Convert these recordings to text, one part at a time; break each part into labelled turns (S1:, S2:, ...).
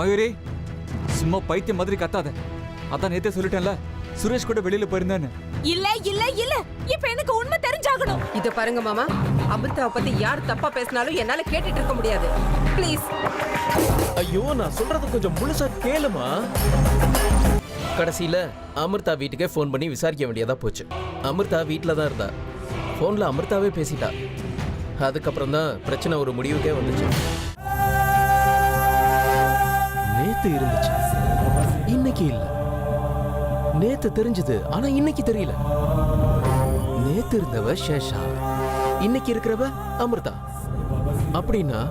S1: மயூரி, சும்மா பைத்தியம் மாதிரி கத்தாத. அதான் நேத்தே சொல்லிட்டேன்ல, சுரேஷ் கூட வெளியில போயிருந்தேன்னு.
S2: இல்ல இல்ல இல்ல, இப்ப எனக்கு உண்மை தெரிஞ்சாகணும்.
S3: இத பாருங்க மாமா, அமிர்தாவை பத்தி யார் தப்பா பேசினாலும் என்னால கேட்டுட்டு இருக்க முடியாது. ப்ளீஸ்.
S4: ஐயோ, நான் சொல்றது கொஞ்சம் முழுசா கேளுமா. கடைசியில அமிர்தா வீட்டுக்கே ஃபோன் பண்ணி விசாரிக்க வேண்டியதா போச்சு. அமிர்தா வீட்டில தான் இருந்தா. ஃபோன்ல அமிர்தாவே பேசிட்டா. அதுக்கப்புறம் தான் பிரச்சனை ஒரு முடிவுக்கே வந்துச்சு. நேத்து இருந்துச்சு, இன்னைக்கு இல்ல. நேத்து தெரிஞ்சது, ஆனா இன்னைக்கு தெரியல. நேத்து இருந்தவ சேஷா, இன்னைக்கு இருக்கிறவ அமிர்தா. அப்படின்னா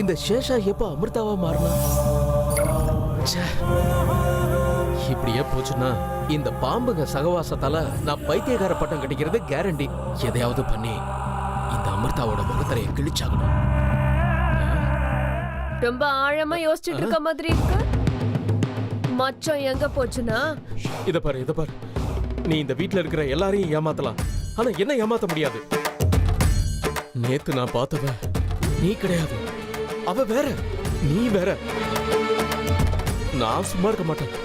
S4: இந்த சேஷா எப்ப அமிர்தாவா மாறினா? இப்படியே போச்சுன்னா இந்த பாம்புங்க சகவாசத்தால நான் பைத்தியக்கார பட்டம் கட்டிக்கிறது கேரண்டி. எதையாவது பண்ணி இந்த அமிர்தாவோட முகத்தரையை கிழிச்சாகணும்.
S5: ரொம்ப ஆழமா யோசிச்சுட்டு இருக்க மாதிரி இருக்கு. மச்சம் எங்க போச்சுன்னா?
S4: இத பாரு, நீ இந்த வீட்ல இருக்கிற எல்லாரையும் ஏமாத்தலாம், ஆனா என்ன ஏமாத்த முடியாது. நேத்து நான் பார்த்தவ நீ கிடையாது, அவ வேற, நீ வேற. நான் சும்மா இருக்க மாட்டேன்,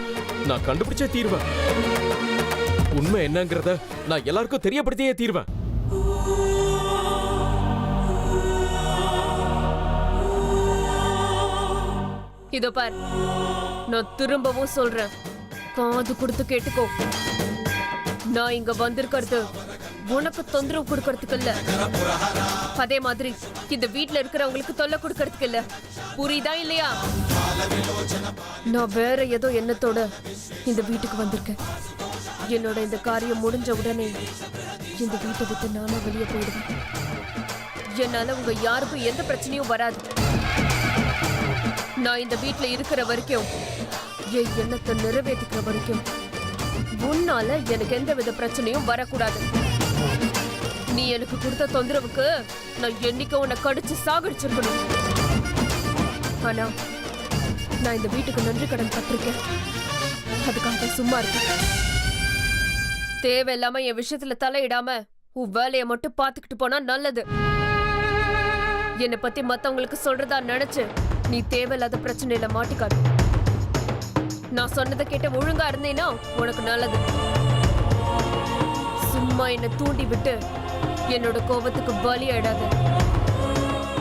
S4: நான் கண்டுபிடிச்சே தீர்வேன். உண்மை என்னங்கறத நான் எல்லாருக்கும் தெரியப்படுத்தியே தீர்வேன்.
S5: இதோ பார், நான் திரும்பவும் சொல்றேன், காது கொடுத்து கேட்டுக்கோ. நான் இங்க வந்திருக்கிறது உனக்கு தொந்தரவு கொடுக்கறதுக்கு இல்ல, அதே மாதிரி இந்த வீட்ல இருக்கிறவங்களுக்கு தொல்லை கொடுக்கறதுக்கு இல்ல. புரியுதா இல்லையா? நான் வேற ஏதோ எண்ணத்தோட இந்த வீட்டுக்கு வந்திருக்கேன். என்னோட இந்த காரியம் முடிஞ்ச உடனே இந்த வீட்டை விட்டு நானா வெளியே போயிடுவேன். என்னால உங்க யாருக்கும் எந்த பிரச்சனையும் வராது. நான் இந்த வீட்ல இருக்கிற வரைக்கும், என் எண்ணத்தை நிறைவேற்றிக்கிற வரைக்கும் உன்னால எனக்கு எந்த வித பிரச்சனையும் வரக்கூடாது. நீ எனக்கு கொடுத்த தொந்தரவுக்கு நான் என்னைக்கு உன்னை கடிச்சு சாகடிச்சிருக்கணும். ஆனா நான் இந்த வீட்டுக்கு நன்றி கடன் பட்டிருக்கேன், அதுக்காக சும்மா இருக்கேன். தேவையில்லாம என் விஷயத்துல தலையிடாம உன் வேலையை மட்டும் பாத்துக்கிட்டு போனா நல்லது. என்னை பத்தி மத்தவங்களுக்கு சொல்றதா நினைச்சு நீ தேவையில்லாத பிரச்சனையில மாட்டிக்காது. நான் சொன்னதை கேட்ட ஒழுங்கா இருந்தேன்னா உனக்கு நல்லது. சும்மா என்னை தூண்டி விட்டு என்னோட கோபத்துக்கு பலியாயிடாத.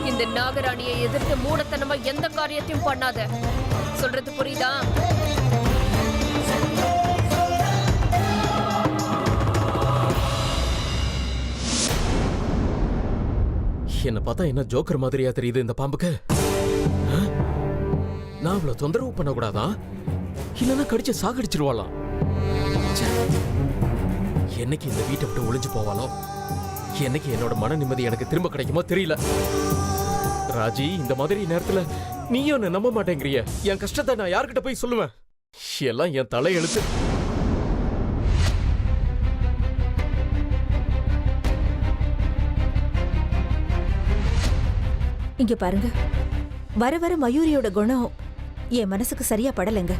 S5: இந்த நாகராணியை எதிர்த்து மூடத்தனமா எந்த காரியத்தையும் பண்ணாத. சொல்றது புரியுதா?
S4: என்ன பார்த்தா என்ன ஜோக்கர் மாதிரியா தெரியுது இந்த பாம்புக்கு? நான் அவ்வளவு தொந்தரவு பண்ணக்கூடாதா? இல்லைன்னா கடிச்சு சாகடிச்சிருவாளாம். என்னைக்கு இந்த வீட்டை விட்டு ஒளிஞ்சு போவாளோ, என்னைக்கு என்னோட மன நிம்மதி எனக்கு திரும்ப கிடைக்குமோ தெரியல. ராஜி, இந்த மாதிரி நேரத்துல நீயும் என்ன நம்ப மாட்டேங்கிறிய. என் கஷ்டத்தை நான் யார்கிட்ட போய் சொல்லுவேன்? எல்லாம் என் தலையெழுத்து.
S2: இங்க பாருங்க, வர வர மயூரியோட குணம் என் மனசுக்கு சரியா படலைங்க.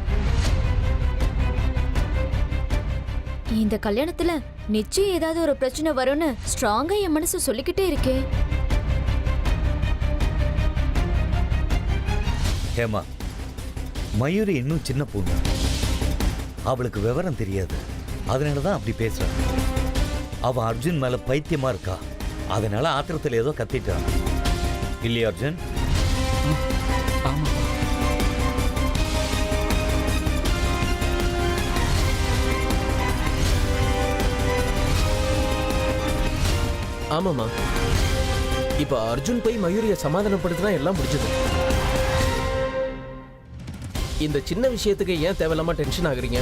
S6: இந்த கல்யாணத்துல நிச்சயம் ஏதாவது ஒரு பிரச்சனை வரும்னு ஸ்ட்ராங்கா என் மனசு சொல்லிக்கிட்டே இருக்கே.
S7: ஹேமா, மயூரி இன்னும் சின்ன பொண்ணு, அவளுக்கு விவரம் தெரியாது. அதனாலதான் அப்படி பேசுற. அவ அர்ஜுன் மேல பைத்தியமா இருக்கா, அதனால ஆத்திரத்துல ஏதோ கத்திட்டான். இல்லையா அர்ஜுன்?
S1: ஆமா.
S4: ஆமாமா, இப்ப அர்ஜுன் போய் மயூரிய சமாதானப்படுத்தினா எல்லாம் முடிஞ்சது. இந்த சின்ன விஷயத்துக்கு ஏன் தேவையில்லாம டென்ஷன் ஆகுறீங்க?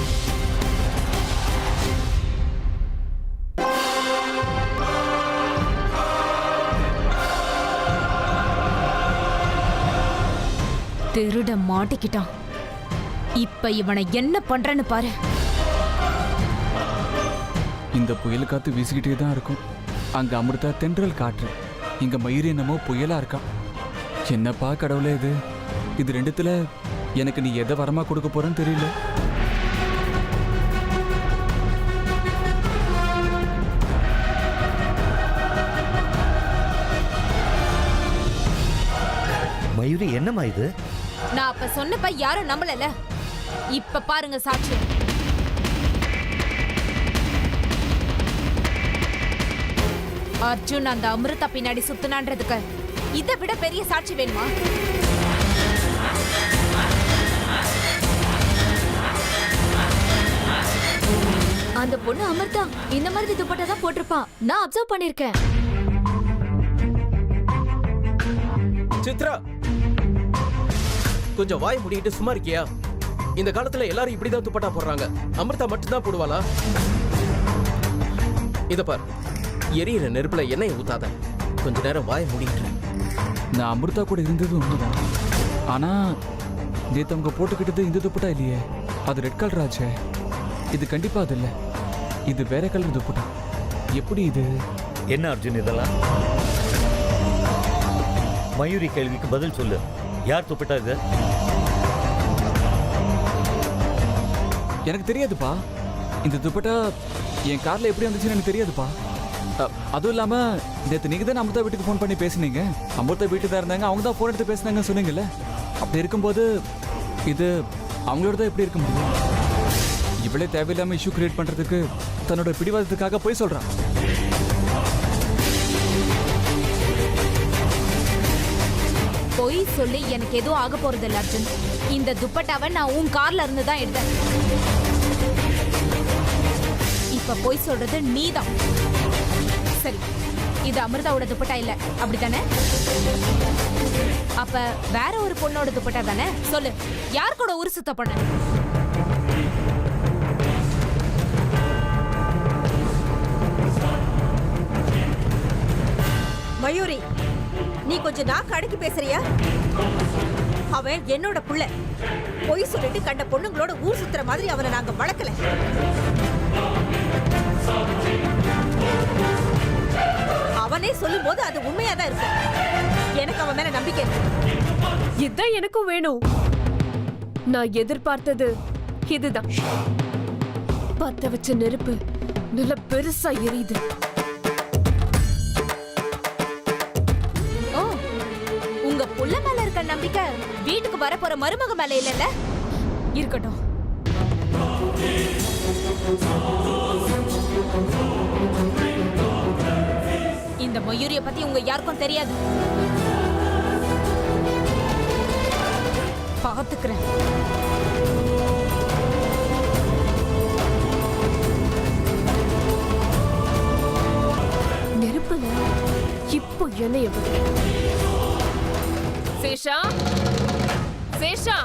S6: திருட மாட்டிக்கிட்டான். இப்ப இவனை என்ன பண்றன்னு பாரு.
S1: இந்த புயல் காத்து வீசிக்கிட்டே தான் இருக்கும். அங்க அமிர்தா தென்றல் காற்று, இங்க மயூரி என்னமோ புயலா இருக்கா. என்னப்பா கடவுளே இது! இது ரெண்டுத்துல எனக்கு நீ எதை வரமா கொடுக்க போறன்னு தெரியல.
S7: மயூரி, என்னம்மா இது?
S8: நான் அப்ப சொன்னப்ப யாரும் நம்பலல. இப்ப பாருங்க சாட்சி. அர்ஜுன் அந்த அமிர்தா பின்னாடி சுத்துனான்றதுக்கு இதை விட பெரிய சாட்சி வேணுமா?
S6: அந்த பொண்ணு அமிர்தா இந்த மாதிரி துப்பட்டா தான் போட்டிருப்பா. நான் அப்சர்வ் பண்ணிருக்கேன்.
S4: சித்ரா, கொஞ்சம் வாய் முடிக்கிட்டு சும்மா இருக்கியா? இந்த காலத்துல எல்லாரும் இப்படிதான் துப்பட்டா போடுறாங்க. அமிர்தா மட்டும்தான் போடுவாளா? இத பார், எரியிற நெருப்புல எண்ணெய் ஊத்தாத. கொஞ்ச நேரம் வாய் முடிக்கிட்டு.
S1: நான் அமிர்தா கூட இருந்தது உண்மைதான். ஆனா நேத்து அவங்க போட்டுக்கிட்டது இந்த துப்பட்டா இல்லையே, அது ரெட் கலர் ஆச்சே. இது கண்டிப்பா அது இல்ல, இது வேற கலர் துப்பட்டா. எப்படி இது?
S7: என்ன அர்ஜுன் இதெல்லாம்? மயூரி கேள்விக்கு பதில் சொல்லு. யார் துப்பட்டா இது?
S1: எனக்கு தெரியாதுப்பா. இந்த துப்பட்டா என் கார்ல எப்படி வந்துச்சுன்னு எனக்கு தெரியாதுப்பா. அதுவும் இல்லாம நேற்று நீங்க தான் அமிர்தா வீட்டுக்கு ஃபோன் பண்ணி பேசுனீங்க. அமிர்தா வீட்டுக்கு தான் இருந்தாங்க, அவங்க தான் ஃபோன் எடுத்து பேசுனாங்க சொன்னீங்கல்ல. அப்படி இருக்கும்போது இது அவங்களோட தான் எப்படி இருக்க முடியும்? இவளே தேவையில்லாம இஷ்யூ கிரியேட் பண்றதுக்கு தன்னோட பிடிவாதத்துக்காக போய் சொல்றான்.
S8: பொய் சொல்லி எனக்கு எதுவும் ஆக போறது இல்ல அர்ஜுன். இந்த துப்பட்டாவை நான் உன் கார்ல இருந்து தான் எடுத்தேன். இப்ப பொய் சொல்றது நீதான். சரி, இது அமிர்தாவோட துப்பட்டா இல்ல, அப்படித்தானே? அப்ப வேற ஒரு பொண்ணோட துப்பட்டா தானே? சொல்லு, யார் கூட ஊரு சுத்த பண்ண?
S2: மயூரி, நீ கொஞ்சம் நாக்கு அடக்கி பேசுறியா? அவன் என்னோட புள்ள. பொய் சொல்லிட்டு கண்ட பொண்ணுங்களோட ஊர் சுத்துற மாதிரி அவனை நாங்க வளர்க்கல. அவனே சொல்லும் போது அது உண்மையா தான் இருக்கும். எனக்கு அவன் மேல நம்பிக்கை இருக்கு.
S5: இதான் எனக்கும் வேணும். நான் எதிர்பார்த்தது இதுதான். பத்த வச்ச நெருப்பு நல்ல பெருசா எரியுது.
S8: ஓ, உங்க புள்ள மேல இருக்க நம்பிக்கை வீட்டுக்கு வர போற மருமக மேல இல்லல்ல? இருக்கட்டும். இந்த மயூரிய பத்தி உங்க யாருக்கும் தெரியாது. பாத்துக்கிறேன்.
S5: நெருப்புல இப்போ எண்ணெய் எவ்வளவு? சேஷா, சேஷா,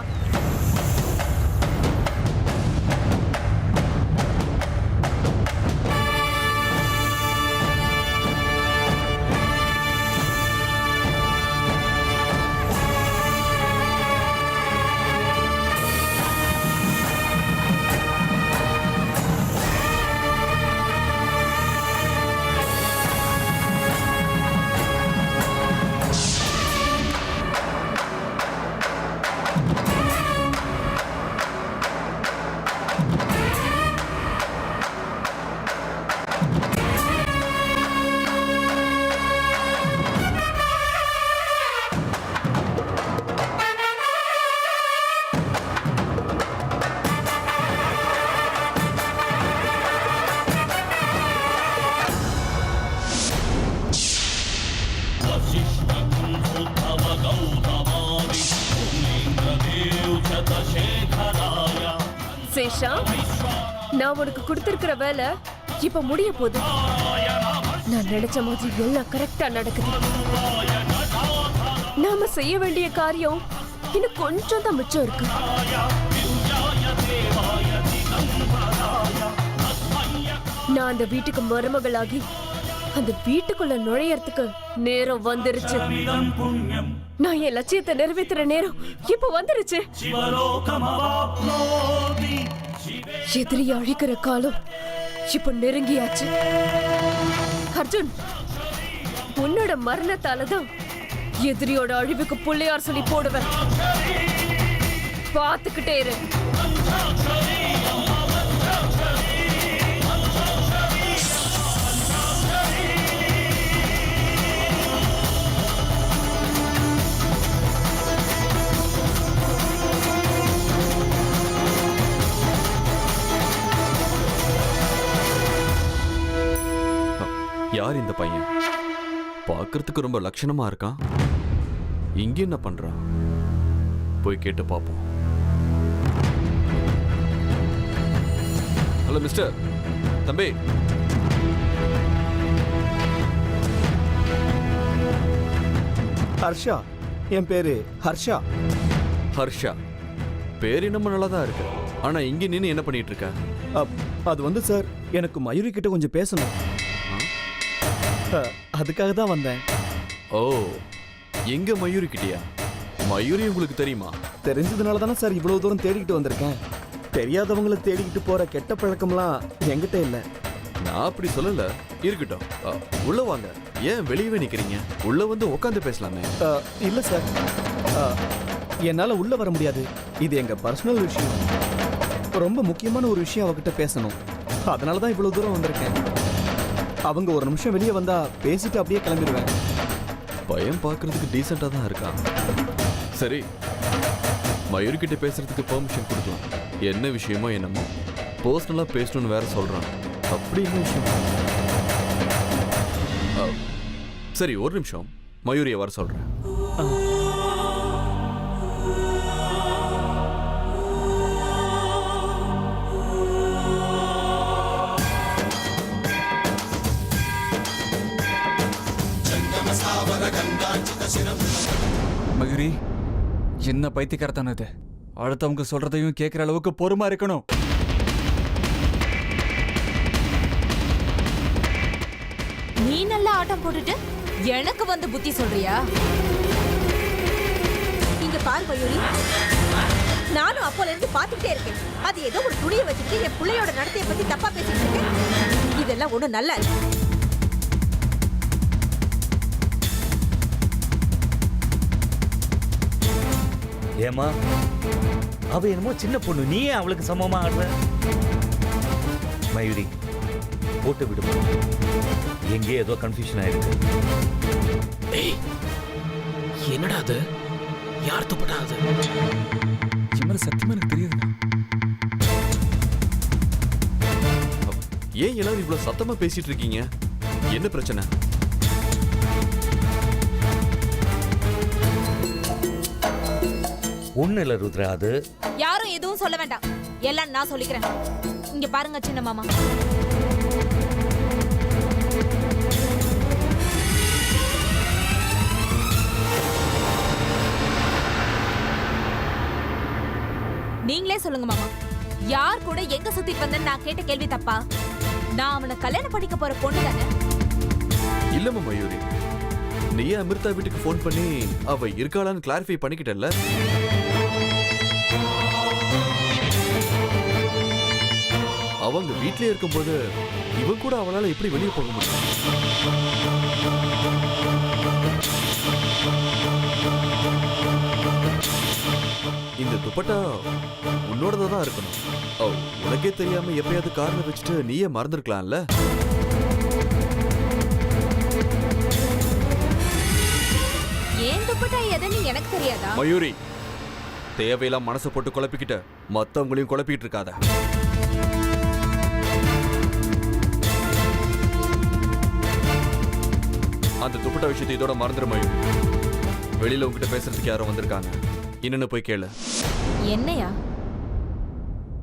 S5: சேஷா, நான் உனக்கு கொடுத்திருக்கிற வேலை இப்ப முடிய போகுது. நான் நினைச்ச மாதிரி எல்லாம் கரெக்டா நடக்குது. நாம செய்ய வேண்டிய காரியம் இன்னும் கொஞ்சம் தான் மிச்சம் இருக்கு. நான் அந்த வீட்டுக்கு மருமகளாகி அந்த வீட்டுக்குள்ள நுழையறதுக்கு நேரம் வந்துருச்சு. நான் என் லட்சியத்தை நிறைவேற்றுற நேரம் இப்ப வந்துருச்சு. எதிரி அழிக்கிற காலம் இப்ப நெருங்கியாச்சு. அர்ஜுன், உன்னோட மரணத்தாலதான் எதிரியோட அழிவுக்கு பிள்ளையார் சொல்லி போடுவேன். பார்த்துக்கிட்டே இரு.
S9: பையன் பார்க்கறதுக்கு ரொம்ப லட்சணமா இருக்கான். இங்க என்ன பண்றான்? போய் கேட்டு பார்ப்போம். ஹலோ மிஸ்டர், தம்பி.
S10: ஹர்ஷா, என் பேரு ஹர்ஷா.
S9: ஹர்ஷா, பேர் என்னமோ நல்லா தான் இருக்கு. ஆனா இங்க நின்னு என்ன பண்ணிட்டு இருக்க?
S10: அது வந்து சார், எனக்கு மயூரி கிட்ட கொஞ்சம் பேசணும். அதுக்காக தான் வந்தேன்.
S9: ஓ, எங்க மயூரி கிட்டியா? மயூரி உங்களுக்கு தெரியுமா?
S10: தெரிஞ்சதுனால தானே சார் இவ்வளவு தூரம் தேடிக்கிட்டு வந்திருக்கேன். தெரியாதவங்களை தேடிக்கிட்டு போற கெட்ட பழக்கம்லாம் என்கிட்ட இல்லை.
S9: நான் அப்படி சொல்லல. இருக்கட்டும், உள்ள வாங்க. ஏன் வெளியவே நிக்கிறீங்க? உள்ள வந்து உட்காந்து பேசலாமே.
S10: இல்ல சார், என்னால உள்ள வர முடியாது. இது எங்க பர்சனல் விஷயம். ரொம்ப முக்கியமான ஒரு விஷயம் அவகிட்ட பேசணும். அதனால தான் இவ்வளவு தூரம் வந்திருக்கேன். அவங்க ஒரு நிமிஷம் வெளியே வந்தா பேசிட்டு அப்படியே கிளம்பிடுவேன்.
S9: பையன் பார்க்கறதுக்கு டீசெண்டா தான் இருக்கான். சரி, மயூரி கிட்ட பேசுறதுக்கு பெர்மிஷன் கொடுக்கலாம். என்ன விஷயமோ என்னமோ பர்சனலா பேசணும்னு வேற சொல்றான். அப்படி என்ன விஷயம்? சரி, ஒரு நிமிஷம். மயூரியை வர சொல்றேன்.
S1: மயூரி, என்ன பைத்தியக்காரத்தானது? அடுத்தவங்க சொல்றதையும் கேட்கிற அளவுக்கு பொறுமா இருக்கணும்.
S8: நீ நல்லா ஆட்டம் போட்டுட்டு எனக்கு வந்து புத்தி சொல்றியா?
S2: இங்க பாரு மயூரி, நானும் அப்போல இருந்து பாத்துக்கிட்டே இருக்கேன். அது ஏதோ ஒரு துணியை வச்சுட்டு என் பிள்ளையோட நடத்தைய பத்தி தப்பா பேசிட்டு இருக்கேன். இதெல்லாம் ஒண்ணும் நல்லா இல்ல.
S7: ஏமா, அவ என்னமோ சின்ன பொண்ணு, நீ அவளுக்கு சமமா ஆடுற. மயூரி, போட்டு விடுமா. எங்கே ஏதோ கன்ஃபியூஷன் ஆயிருக்கு.
S4: என்னடா அது? யார் துப்பட்டா அது?
S1: இம்மல சத்தியமா எனக்கு தெரியுதுண்ணா.
S9: ஏன் எல்லாரும் இவ்வளவு சத்தமா பேசிட்டு இருக்கீங்க? என்ன பிரச்சனை?
S7: ஒண்ணு இல்ல ருத்ரா, அது
S8: யாரும் எதுவும் சொல்ல வேண்டாம், எல்லாம் நான் சொல்லிக்கிறேன். இங்க பாருங்க சின்ன மாமா, நீங்களே சொல்லுங்க மாமா, யார் கூட எங்க சுத்திட்டு வந்தேன்னு நான் கேட்ட கேள்வி தப்பா? நான் அவனை கல்யாணம் பண்ணிக்க போற பொண்ணு தானே.
S9: இல்லம்மா மயூரி, நீயே அமிர்தா வீட்டுக்கு ஃபோன் பண்ணி அவ இருக்காளான்னு கிளாரிஃபை பண்ணிக்கிட்டல்ல? அவங்க வீட்லயே இருக்கும்போது இவன் கூட அவளால எப்படி வெளியே போக முடியும்? இந்த துப்பட்டா உன்னோடதா தான் இருக்கணும். உனக்கே தெரியாம எப்பயாவது காரணம் வச்சுட்டு நீயே மறந்துருக்கலாம்ல?
S8: ஏன் துப்பட்டா எதுன்னு எனக்கு தெரியாதா?
S9: மயூரி, தேவையெல்லாம் மனசை போட்டு குழப்பிக்கிட்ட மத்தவங்களையும் குழப்பிட்டு இருக்காத. அந்த துப்பட்டா விஷயத்தை இதோட மறந்துரு மயூரி. வெளியில உங்ககிட்ட பேசுறதுக்கு யாரும் வந்திருக்காங்க. என்னன்னு போய் கேளு.
S8: என்னையா?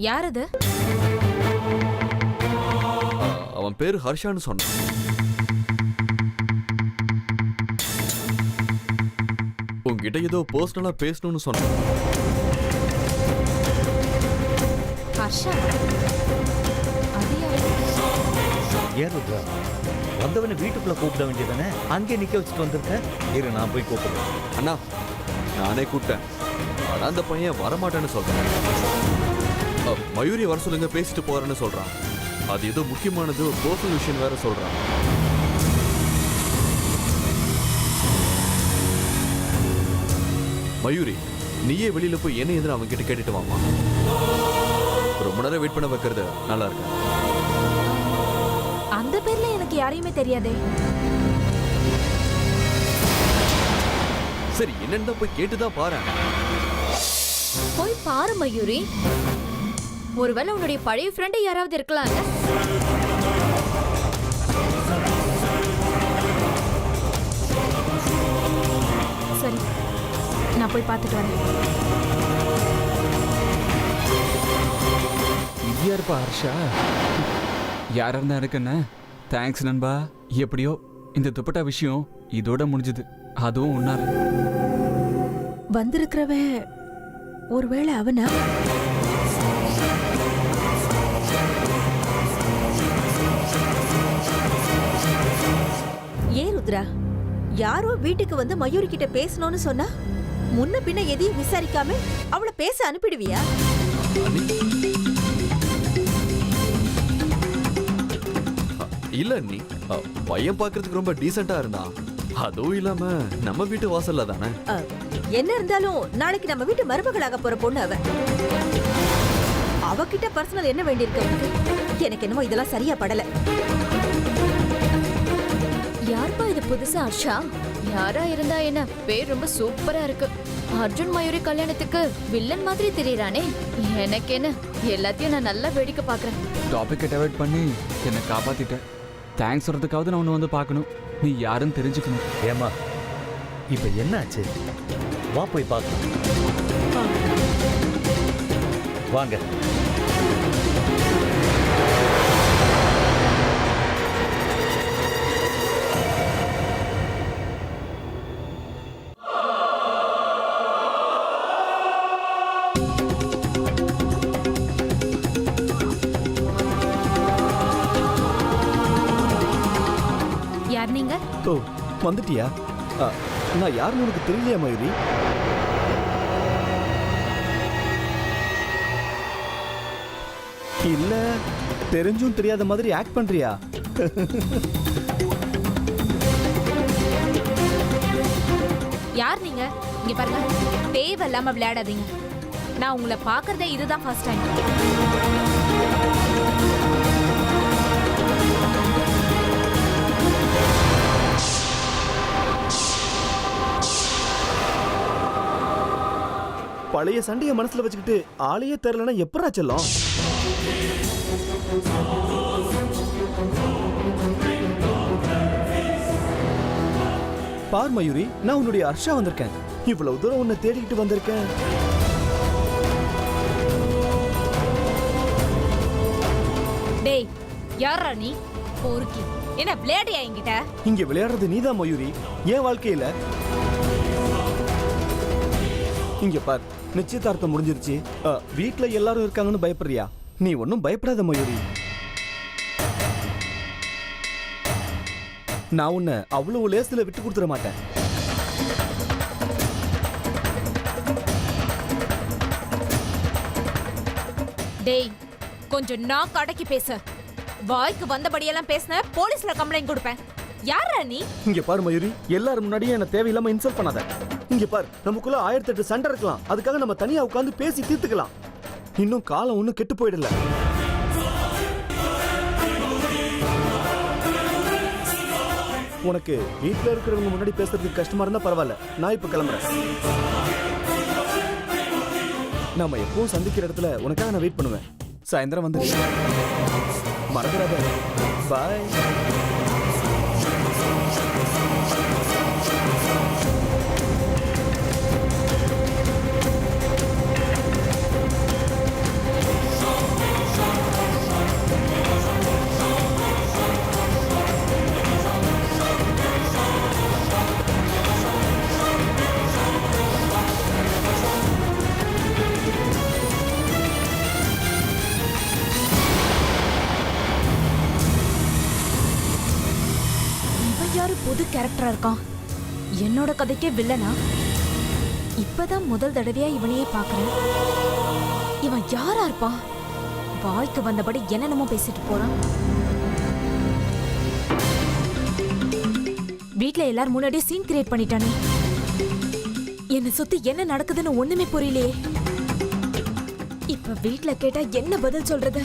S8: யார் அது?
S9: அவன் பேரு ஹர்ஷான்னு சொன்னான். உங்ககிட்ட ஏதோ பர்சனலா பேசணும்னு சொன்னான்.
S8: ஹர்ஷா? அது யாரு?
S7: ஏன் ருத்ரா, வந்தவனை வீட்டுக்குள்ள கூப்பிட வேண்டியதானே? அங்கே நிக்க வச்சுட்டு வந்திருக்க. இரு, நான் போய் கூப்பிடுறேன்.
S9: அண்ணா, நானே கூப்பிட்டேன். ஆனா அந்த பையன் வரமாட்டேன்னு சொல்றான். மயூரி வர சொல்லுங்க, பேசிட்டு போறேன்னு சொல்றான். அது ஏதோ முக்கியமானது, பர்சனல் விஷயம் வேற சொல்றான். மயூரி, நீயே வெளியில போய் என்ன எதிர அவன் கிட்ட கேட்டுட்டு வாமா. ரொம்ப நேரம் வெயிட் பண்ண வைக்கிறது நல்லா இருக்கு.
S8: அந்த பேர்ல எனக்கு யாரையுமே தெரியாதே.
S9: சரி, என்னன்னு போய் கேட்டுதான் பாரு.
S6: போய் பாரு மயூரி, ஒருவேளை உன்னுடைய பழைய ஃப்ரெண்டு யாராவது இருக்கலாம்ல.
S8: சரி, நான் போய் பார்த்துட்டு வரேன்.
S1: இது யாருப்பா ஹர்ஷா? யாரா இருந்தா எனக்கு என்ன? தேங்க்ஸ் நண்பா. எப்படியோ இந்த துப்பட்டா விஷயம் இதோட முடிஞ்சது. அதுவும் உன்னால.
S2: வந்திருக்கிறவன் ஒருவேளை அவனா? ஏன் ருத்ரா, யாரோ வீட்டுக்கு வந்து மயூரி கிட்ட பேசணும்னு சொன்னா முன்ன பின்ன எதையும் விசாரிக்காம அவளை பேச அனுப்பிடுவியா?
S9: இல்ல நீ பையன் பார்க்கிறதுக்கு ரொம்ப டீசெண்டா இருந்தா. அதுவும் இல்லாம நம்ம வீட்டு வாசல்ல தானே.
S2: என்ன இருந்தாலும் நாளைக்கு நம்ம வீட்டு மருமகளாக போற பொண்ணு அவ. அவகிட்ட பர்சனல் என்ன வேண்டியிருக்கு உனக்கு? எனக்கு என்னமோ இதெல்லாம் சரியா படல.
S6: யாருப்பா இது புதுசா ஹர்ஷா? யாரா இருந்தா என்ன, பேர் ரொம்ப சூப்பரா இருக்கு. அர்ஜுன் மயூரி கல்யாணத்துக்கு வில்லன் மாதிரி தெரியறானே. எனக்கு என்ன, எல்லாத்தையும் நான் நல்லா வேடிக்கை பாக்குறேன்.
S1: டாபிக் அவாய்ட் பண்ணி என்னை காப்பாத்திட்ட. தேங்க்ஸ் சொல்றதுக்காவது நான் உன்னை வந்து பார்க்கணும். நீ யாருன்னு தெரிஞ்சுக்கணும்.
S7: ஏமா இப்ப என்ன ஆச்சு? வா போய் பார்க்கலாம். வாங்க.
S8: யார் நீங்க?
S10: ஓ, வந்துட்டியா? நான் யாருன்னு உனக்கு தெரியலையா மயூரி? இல்ல தெரிஞ்சும் தெரியாத மாதிரி ஆக்ட் பண்றியா?
S8: யார் நீங்க? இங்க பாருங்க, தேவையில்லாம விளையாடாதீங்க. நான் உங்களை பார்க்கறதே இதுதான் ஃபர்ஸ்ட் டைம்.
S10: பழைய சண்டைய மனசுல வச்சுக்கிட்டு ஆளையே தெரியலன்னா எப்படா செல்லும்? பார் மயூரி, நான் உன்னுடைய ஹர்ஷா வந்திருக்கேன். இவ்வளவு தூரம் உன்னை தேடிக்கிட்டு வந்திருக்கேன்.
S8: டேய், யாரா நீ? போர்க்கி, என்ன விளையாடியா என்கிட்ட?
S10: இங்க விளையாடுறது நீதான் மயூரி, என் வாழ்க்கையில. இங்க பார், நிச்சயதார்த்தம் முடிஞ்சிருச்சு. வீட்ல எல்லாரும் இருக்காங்கன்னு பயப்படுறியா? நீ ஒன்னும் பயப்படாத மயூரி. நான் உன்னை அவ்வளவு லேசில விட்டு கொடுத்துட மாட்டேன்.
S8: டேய், கொஞ்சம் நான் கடைக்கு பேச. வாய்க்கு வந்தபடியெல்லாம் பேசின போலீஸ்ல கம்ப்ளைண்ட் கொடுப்பேன். யாரா நீ?
S10: இங்க பாரு மயூரி, எல்லாரும் முன்னாடியே என்ன தேவையில்லாம இன்சல்ட் பண்ணாத. இங்க பாரு, நமக்குள்ள 1008 சண்டை இருக்கலாம். அதுக்காக நம்ம தனியா உட்கார்ந்து பேசி தீர்த்துக்கலாம். இன்னும் காலம் ஒண்ணும் கெட்டு போயிடல. உனக்கு வீட்டுல இருக்கிறவங்க முன்னாடி பேசுறதுக்கு கஷ்டமா இருந்தா பரவாயில்ல, நான் இப்ப கிளம்புறேன். நாம எப்பவும் சந்திக்கிற இடத்துல உனக்காக நான் வெயிட் பண்ணுவேன். சாயந்தரம் வந்து மறந்துடாத. பாய்.
S8: புது கேரக்டரா இருக்கான். என்னோட கதைக்கே வில்லனா? இப்பதான் முதல் தடவையா இவனையே பாக்குறேன். இவன் யாரா இருப்பான்? வாய்க்கு வந்தபடி என்னென்னமோ பேசிட்டு போறான். வீட்ல எல்லாரும் முன்னாடியே சீன் கிரியேட் பண்ணிட்டானே. என்ன சுத்தி என்ன நடக்குதுன்னு ஒண்ணுமே புரியலையே. இப்ப வீட்ல கேட்டா என்ன பதில் சொல்றது?